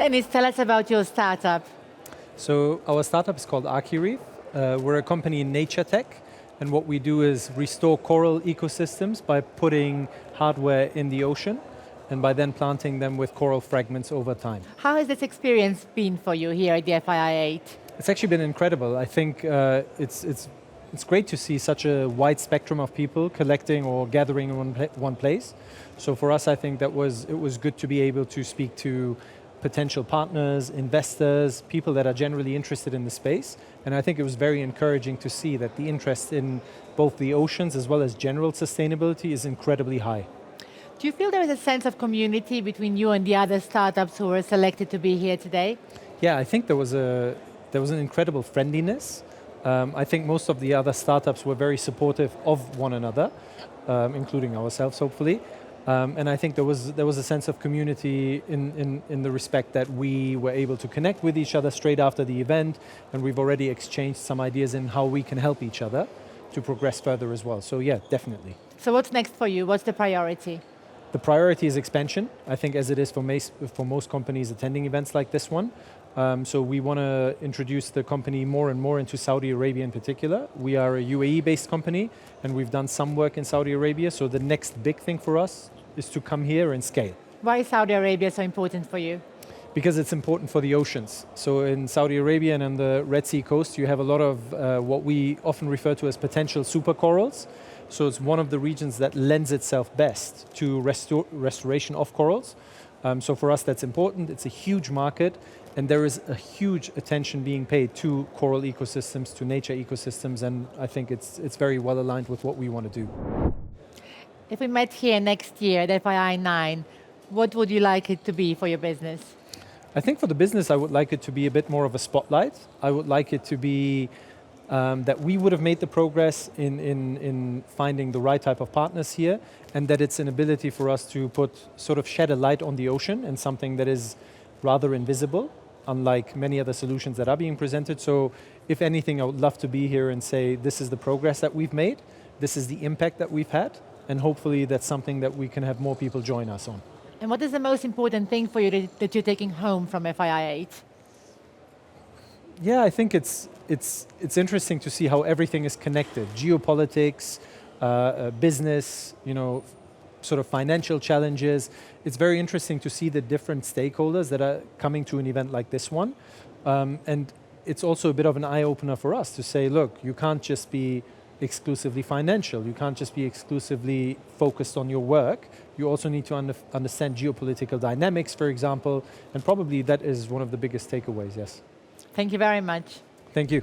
Deniz, tell us about your startup. So our startup is called Archireef. We're a company in nature tech, and what we do is restore coral ecosystems by putting hardware in the ocean and by then planting them with coral fragments over time. How has this experience been for you here at the FII 8? It's actually been incredible. I think it's great to see such a wide spectrum of people collecting or gathering in one place. So for us, I think it was good to be able to speak to potential partners, investors, people that are generally interested in the space. And I think it was very encouraging to see that the interest in both the oceans as well as general sustainability is incredibly high. Do you feel there is a sense of community between you and the other startups who were selected to be here today? Yeah, I think there was an incredible friendliness. I think most of the other startups were very supportive of one another, including ourselves, hopefully. And I think there was a sense of community in the respect that we were able to connect with each other straight after the event, and we've already exchanged some ideas in how we can help each other to progress further as well. So yeah, definitely. So what's next for you? What's the priority? The priority is expansion, I think, as it is for most companies attending events like this one. So we want to introduce the company more and more into Saudi Arabia in particular. We are a UAE-based company, and we've done some work in Saudi Arabia, so the next big thing for us is to come here and scale. Why is Saudi Arabia so important for you? Because it's important for the oceans. So in Saudi Arabia and on the Red Sea coast, you have a lot of what we often refer to as potential supercorals. So it's one of the regions that lends itself best to restoration of corals. So for us, that's important. It's a huge market, and there is a huge attention being paid to coral ecosystems, to nature ecosystems, and I think it's very well aligned with what we want to do. If we met here next year at FII 9, what would you like it to be for your business? I think for the business, I would like it to be a bit more of a spotlight. I would like it to be that we would have made the progress in finding the right type of partners here, and that it's an ability for us to shed a light on the ocean and something that is rather invisible, unlike many other solutions that are being presented. So if anything, I would love to be here and say, this is the progress that we've made, this is the impact that we've had, and hopefully that's something that we can have more people join us on. And what is the most important thing for you that you're taking home from FII 8? Yeah, I think it's interesting to see how everything is connected. Geopolitics, business, sort of financial challenges. It's very interesting to see the different stakeholders that are coming to an event like this one. And it's also a bit of an eye-opener for us to say, look, you can't just be exclusively financial. You can't just be exclusively focused on your work. You also need to understand geopolitical dynamics, for example, and probably that is one of the biggest takeaways, yes. Thank you very much. Thank you.